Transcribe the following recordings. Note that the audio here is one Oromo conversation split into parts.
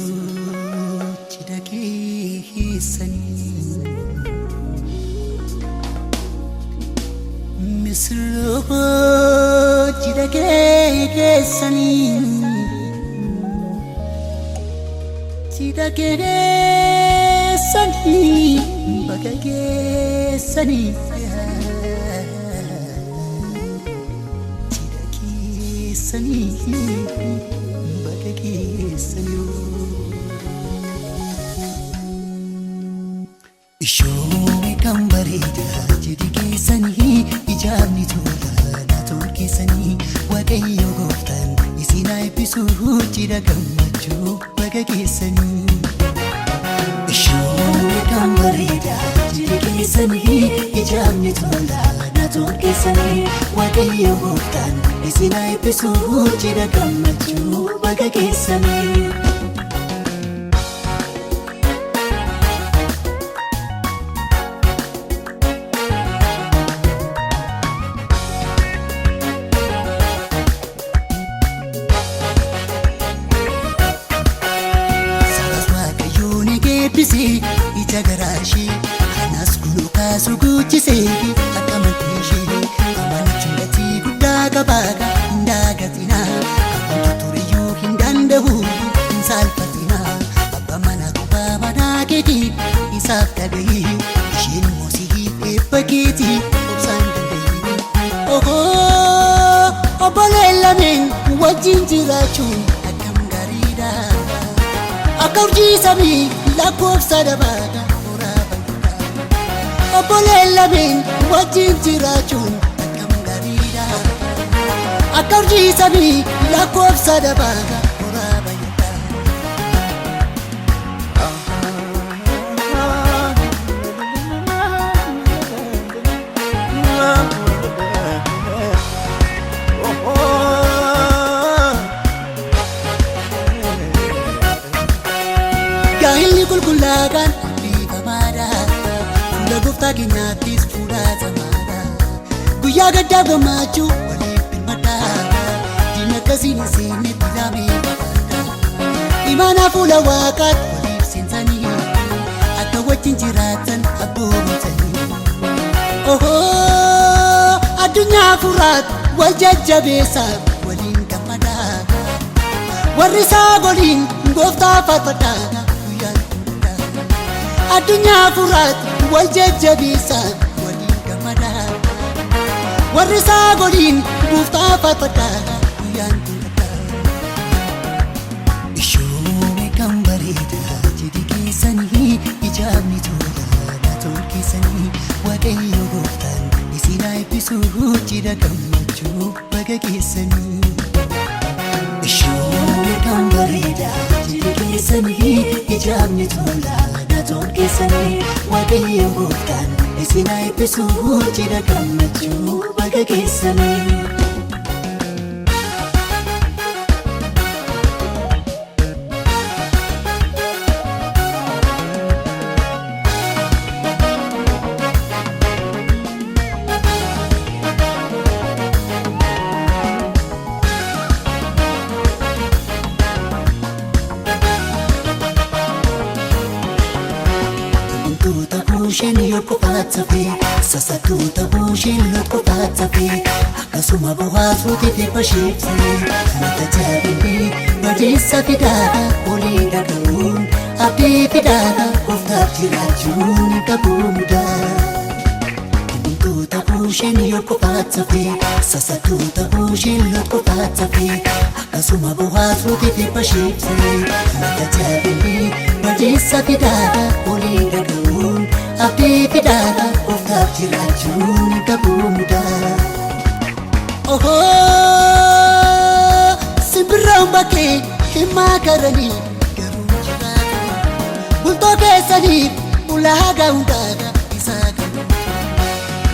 Misirrooti dhageessanii Misirrooti dhageessanii Baga geessanii Baga geessanii Ishoo kan bareedaa jedhi geessanii ijaabni tola na tolkeessanii Waaqayyo gooftaan isin haa eebbisuu cidha gammachuu baga geessanii Ishoo kan bareedaa jedhi geessanii ijaabni tola na tolkeessanii Waaqayyo gooftaan isin haa eebbisuu cidha gammachuu baga geessanii Ija garaashee kanas guluu kaasuu guchisee akka mantiishee amanachuun gatii guddaa qabaaga hin daagatinaa kan tutturiyyuu hin danda'u hin saalfatinaa abbaa mana tubbaa manaa keetii isaaf dhagahee isheen moosii eebba keetii obsaan danda'ee obboleen lameen wajjin jiraachuun akkam gaariidha akka urjii samii lakkoofsa dabaaga muraabaadha obboleen lameen wajjin jiraachuun akkam gaariidha akka urjii samii lakkoofsa dabaaga muraabaadha Gaa'illi qulqullaa'aan biifamaadha fuula gooftaa keenyaattis fudhatamaadha guyyaa gaddaa gammachuu waliif birmadha diinni akkasiin hin seennetti lamee babaadha imaanaa fuula waaqaatti waliif seensanii akka wajjin jiraatan abboomotanii addunyaa furaatti wal jajjabeessaa waliin gammada warri isaa goliin gooftaa faarfadhaa addunyaa furaatti wal jajjabeessaa waliin gammada warri isaa goliin gooftaa faarfadhaa guyyaan turadhaa Ishoo kan bareedaa jedhi geessanii ijaabni tola na tolkeessanii Waaqayyo gooftaan isin haa eebbisuu cidha gammachuu baga geessanii Ishoo kan bareedaa jedhi geessanii ijaabni tola tolkeessanii Waaqayyo gooftaan isin haa eebbisuu cidha gammachuu baga geessanii Bushen yoko patsafe sasatuta bushen loko patsafe akasuma bohaasuuti fi bashibse kanata jaabibi badiisa fidaadha olii dhagahuun abdii fidaadha gooftaaf jiraachuun qabuudha Buntuuta bushen yoko patsafe sasatuta bushen loko patsafe akasuma bohaasuuti fi bashibse kanata jaabibi badiisa fidaadha olii dhagahuun abdii fidaadha gooftaaf jiraachuun qabuudha simbirroon bakkee hin maakaranii garuu jiraatu bultoo keessanii ulaagaa hundaadha isaa qabu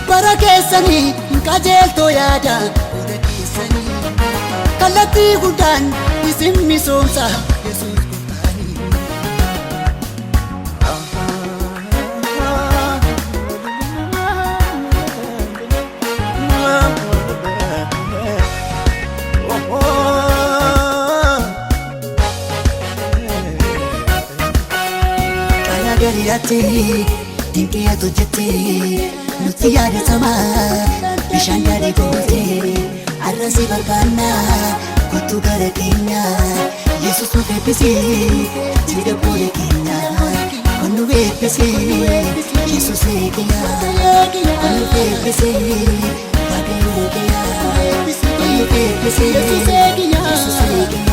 bara keessanii qajeeltoo yaada oda keessanii kallattii guddaan isin misoomsa Yesuus gooftaanii gariiraatti dinqii ati hojjette nutti yaadatama bishaan daadhii goote arrasii barbaanna kottu gara keenya Yesus nu eebbise jida boole keenya kon nu eebbise Yesus eegeya kon nu eebbise waaqayyo eegeya kon nu eebbise Yesus eegeya